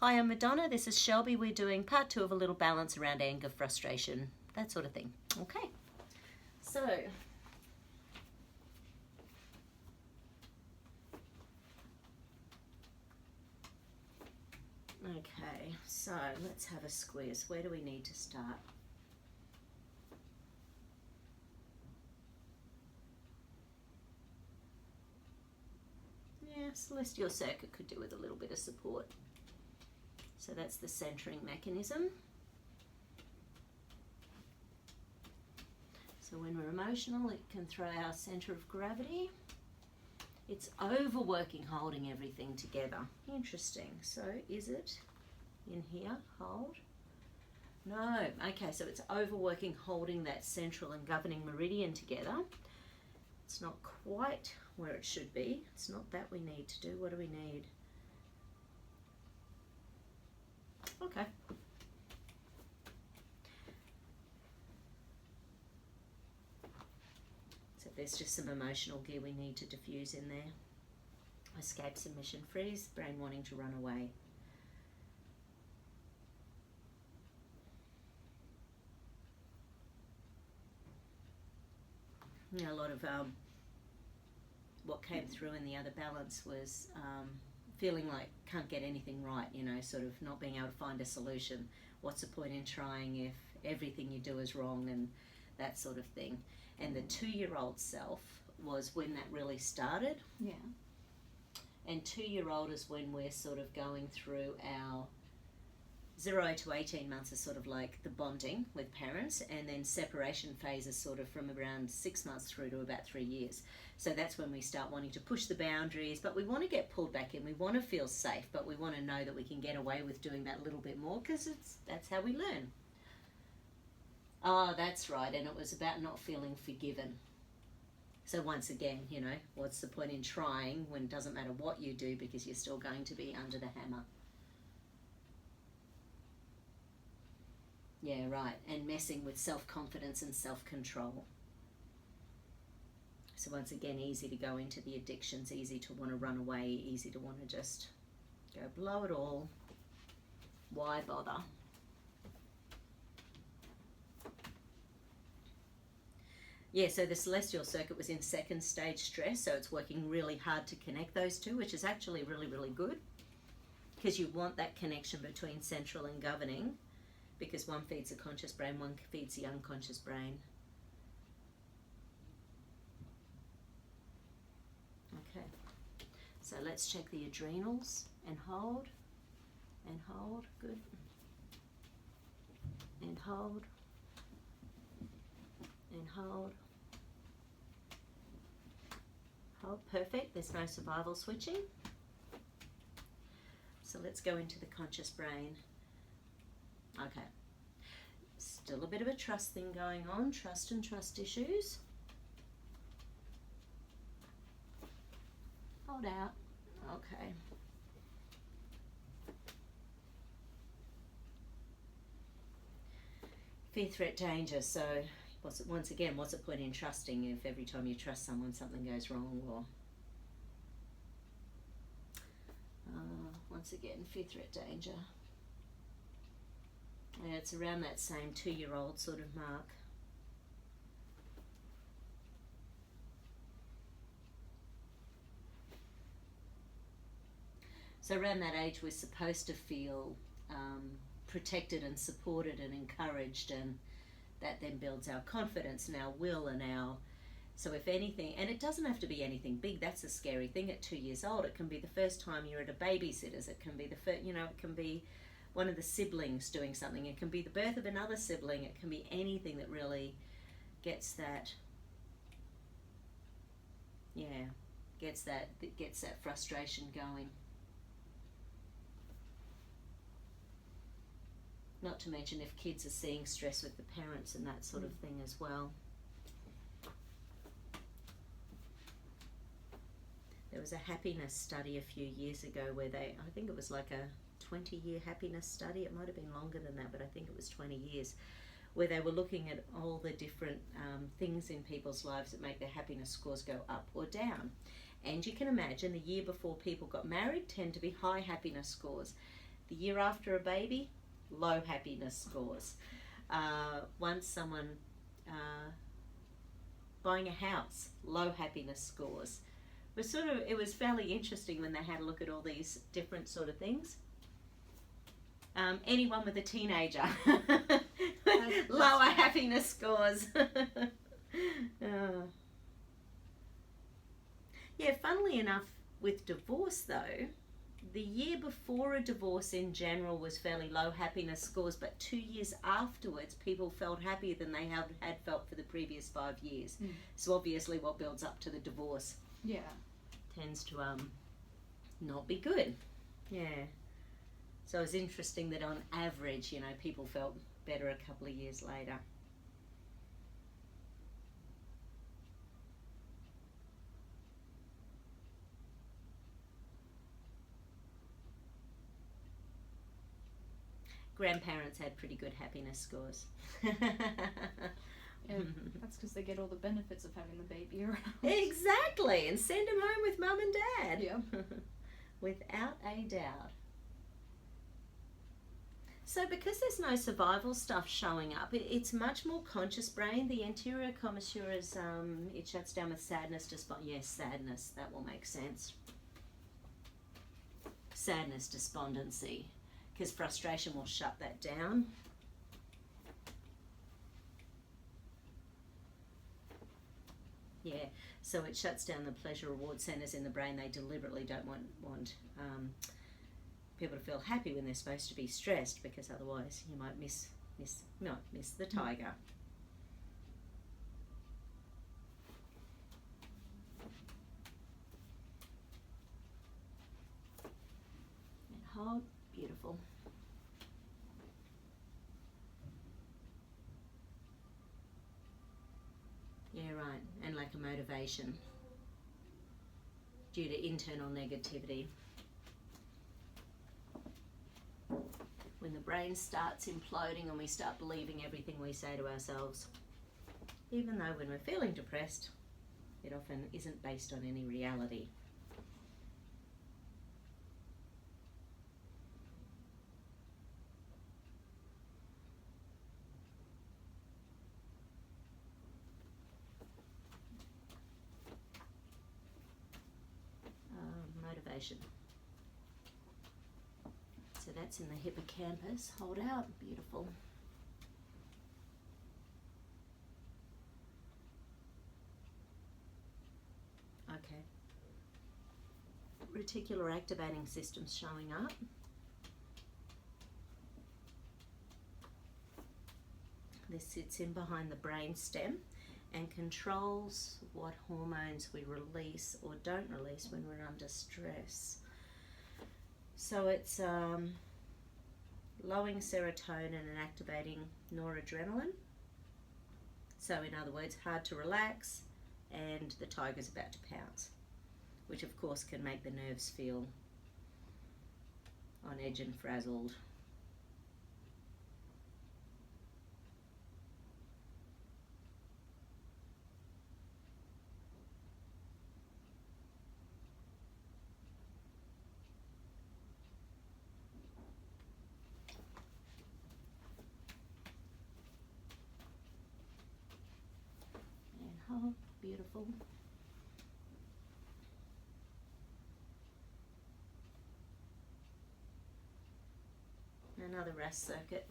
Hi, I'm Madonna. This is Shelby. We're doing part 2 of a little balance around anger, frustration, that sort of thing. Okay, so let's have a squeeze. Where do we need to start? Yeah, celestial circuit could do with a little bit of support. So that's the centering mechanism. So when we're emotional, it can throw our center of gravity. It's overworking, holding everything together. Interesting. So is it in here? Hold. No. Okay, so it's overworking, holding that central and governing meridian together. It's not quite where it should be. It's not that we need to do. What do we need? Okay. So there's just some emotional gear we need to diffuse in there. Escape, submission, freeze, brain wanting to run away. You know, a lot of what came through in the other balance was feeling like can't get anything right, you know, sort of not being able to find a solution. What's the point in trying if everything you do is wrong, and that sort of thing. And the 2-year-old self was when that really started. Yeah. And 2-year-old is when we're sort of going through our 0 to 18 months is sort of like the bonding with parents, and then separation phase is sort of from around 6 months through to about 3 years. So that's when we start wanting to push the boundaries, but we want to get pulled back in. We want to feel safe, but we want to know that we can get away with doing that a little bit more, because that's how we learn. Oh, that's right, and it was about not feeling forgiven. So once again, you know, what's the point in trying when it doesn't matter what you do, because you're still going to be under the hammer. Yeah, right, and messing with self-confidence and self-control. So once again, easy to go into the addictions, easy to want to run away, easy to want to just go blow it all. Why bother? Yeah, so the celestial circuit was in 2nd stage stress, so it's working really hard to connect those two, which is actually really, really good, because you want that connection between central and governing, because one feeds the conscious brain, one feeds the unconscious brain. Okay, so let's check the adrenals, and hold, good, and hold, hold, perfect, there's no survival switching. So let's go into the conscious brain. Okay, still a bit of a trust thing going on, trust and trust issues. Hold out, okay. Fear, threat, danger. So once again, what's the point in trusting if every time you trust someone something goes wrong? Or once again, fear, threat, danger. Yeah, it's around that same 2-year-old sort of mark. So around that age, we're supposed to feel protected and supported and encouraged, and that then builds our confidence and our will and our, so if anything, and it doesn't have to be anything big, that's a scary thing at 2 years old. It can be the first time you're at a babysitter's, it can be the first, you know, it can be one of the siblings doing something, it can be the birth of another sibling, it can be anything that really gets that, yeah, gets that frustration going. Not to mention if kids are seeing stress with the parents and that sort of thing as well. There was a happiness study a few years ago where I think it was like a 20-year happiness study. It might have been longer than that, but I think it was 20 years, where they were looking at all the different things in people's lives that make their happiness scores go up or down. And you can imagine the year before people got married tend to be high happiness scores. The year after a baby, low happiness scores. Once someone buying a house, low happiness scores. It was fairly interesting when they had a look at all these different sort of things. Anyone with a teenager, lower happiness scores. Yeah, funnily enough, with divorce though, the year before a divorce in general was fairly low happiness scores, but 2 years afterwards people felt happier than they had felt for the previous 5 years. So obviously what builds up to the divorce tends to not be good. Yeah. So it's interesting that on average, you know, people felt better a couple of years later. Grandparents had pretty good happiness scores. Yeah, that's because they get all the benefits of having the baby around. Exactly, and send them home with mum and dad. Yeah. Without a doubt. So because there's no survival stuff showing up, it's much more conscious brain. The anterior commissure is, it shuts down with sadness, yes, sadness, that will make sense. Sadness, despondency, because frustration will shut that down. Yeah, so it shuts down the pleasure reward centers in the brain. They deliberately don't want people to feel happy when they're supposed to be stressed, because otherwise you might miss the tiger. And hold, beautiful. Yeah, right, and lack of motivation due to internal negativity. When the brain starts imploding and we start believing everything we say to ourselves, even though when we're feeling depressed, it often isn't based on any reality. Motivation. So that's in the hippocampus. Hold out, beautiful. Okay. Reticular activating system's showing up. This sits in behind the brain stem and controls what hormones we release or don't release when we're under stress. So it's lowering serotonin and activating noradrenaline. So in other words, hard to relax and the tiger's about to pounce, which of course can make the nerves feel on edge and frazzled. Oh, beautiful. Another rest circuit.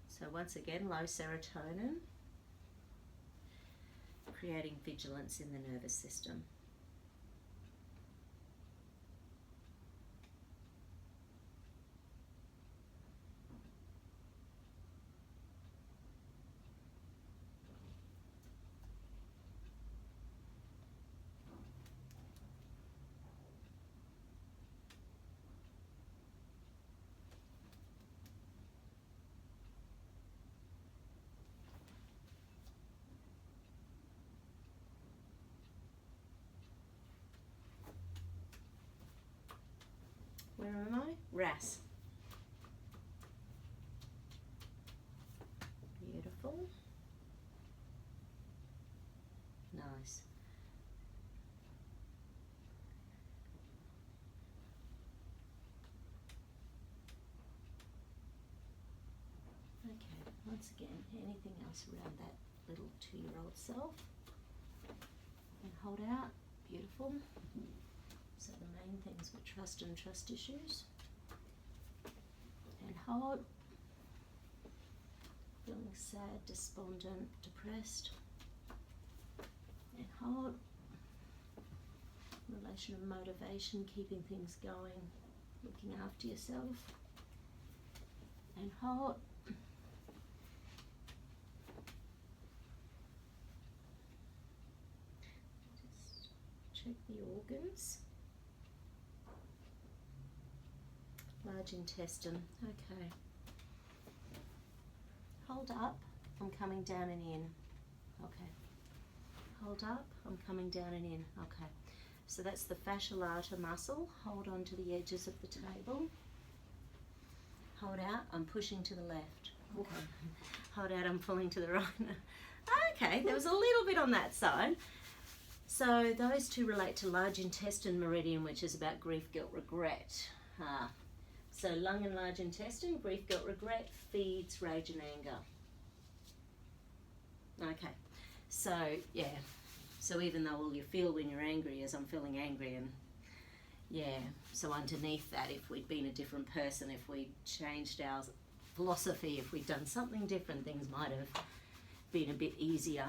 So once again, low serotonin, creating vigilance in the nervous system. Where am I? RAS. Beautiful. Nice. nice. Okay, once again, anything else around that little 2-year-old self? And hold out. Beautiful. So the main things were trust and trust issues. And hold. Feeling sad, despondent, depressed. And hold. Relation of motivation, keeping things going, looking after yourself. And hold. Just check the organs. Large intestine. Okay. Hold up. I'm coming down and in. Okay. Hold up. I'm coming down and in. Okay. So that's the fascia lata muscle. Hold on to the edges of the table. Hold out. I'm pushing to the left. Okay. Hold out. I'm pulling to the right. Okay. There was a little bit on that side. So those two relate to large intestine meridian, which is about grief, guilt, regret. So lung and large intestine, grief, guilt, regret, feeds rage and anger. Okay, so yeah, so even though all you feel when you're angry is I'm feeling angry, and yeah, so underneath that, if we'd been a different person, if we'd changed our philosophy, if we'd done something different, things might have been a bit easier.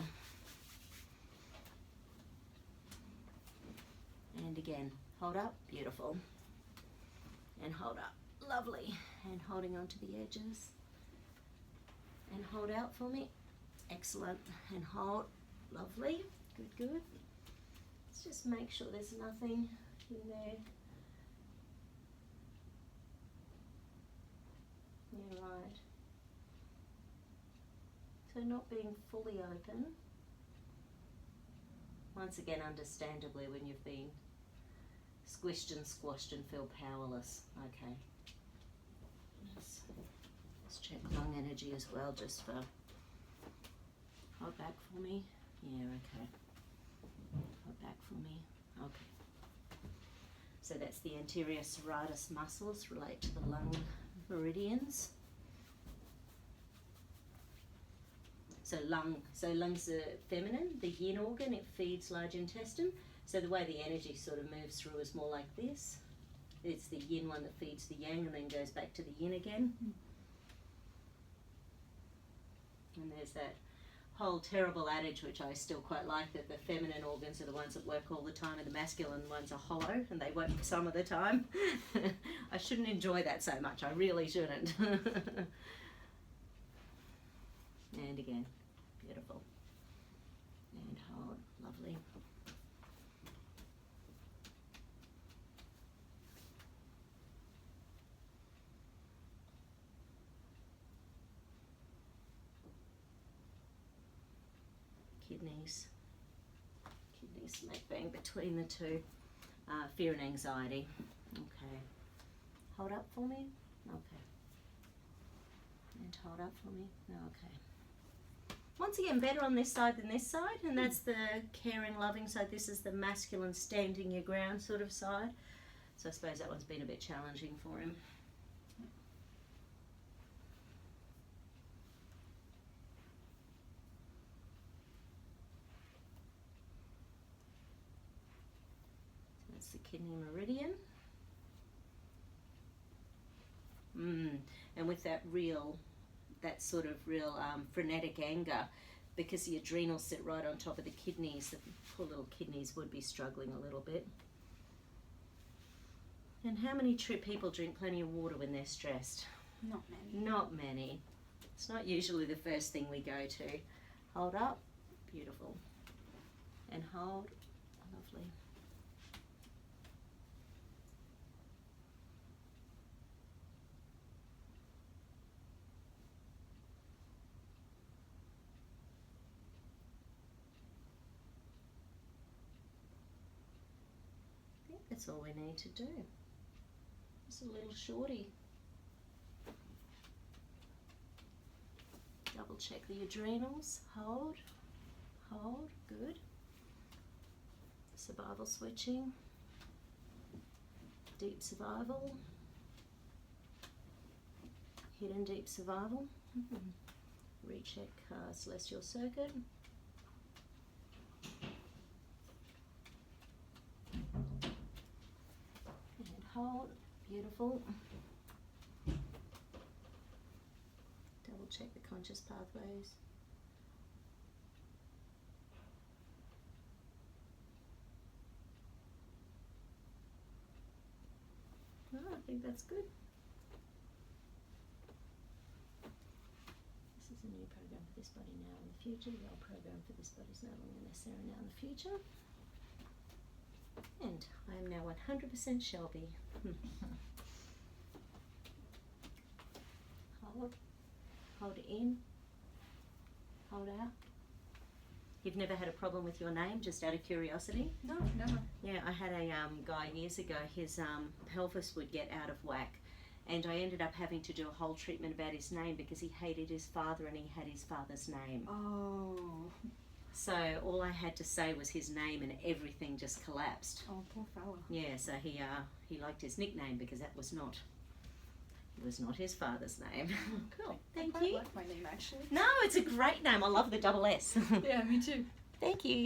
And again, hold up, beautiful, and hold up. Lovely. And holding on to the edges. And hold out for me. Excellent. And hold. Lovely. Good, good. Let's just make sure there's nothing in there. Yeah, right. So not being fully open. Once again, understandably, when you've been squished and squashed and feel powerless. Okay. Let's check lung energy as well, just for, hold back for me. Yeah, okay. Hold back for me. Okay. So that's the anterior serratus muscles relate to the lung meridians. So lungs are feminine, the yin organ, it feeds large intestine. So the way the energy sort of moves through is more like this. It's the yin one that feeds the yang and then goes back to the yin again. And there's that whole terrible adage, which I still quite like, that the feminine organs are the ones that work all the time and the masculine ones are hollow and they work some of the time. I shouldn't enjoy that so much, I really shouldn't. And again, beautiful. And hold, lovely. Kidneys smack bang between the two. Fear and anxiety. Okay. Hold up for me. Okay. And hold up for me. Okay. Once again, better on this side than this side, and that's the caring, loving side. This is the masculine, standing your ground sort of side. So I suppose that one's been a bit challenging for him. That's the kidney meridian. And with that sort of real frenetic anger, because the adrenals sit right on top of the kidneys, the poor little kidneys would be struggling a little bit. And how many people drink plenty of water when they're stressed? Not many. Not many. It's not usually the first thing we go to. Hold up. Beautiful. And hold. Lovely. I think that's all we need to do. Just a little shorty. Double check the adrenals. Hold. Hold. Good. survival switching, deep survival, hidden deep survival, recheck celestial circuit, and hold, beautiful. Double check the conscious pathways. Oh, I think that's good. This is a new program for this body now in the future. The old program for this body is no longer necessary now in the future. And I am now 100% Shelby. Hold it in, hold out. You've never had a problem with your name, just out of curiosity? No, never. Yeah, I had a guy years ago, his pelvis would get out of whack, and I ended up having to do a whole treatment about his name because he hated his father and he had his father's name. Oh. So all I had to say was his name and everything just collapsed. Oh, poor fella. Yeah, so he liked his nickname because that was not his father's name. Cool. Thank I quite you. like my name actually. No, it's a great name. I love the double S. Yeah, me too. Thank you.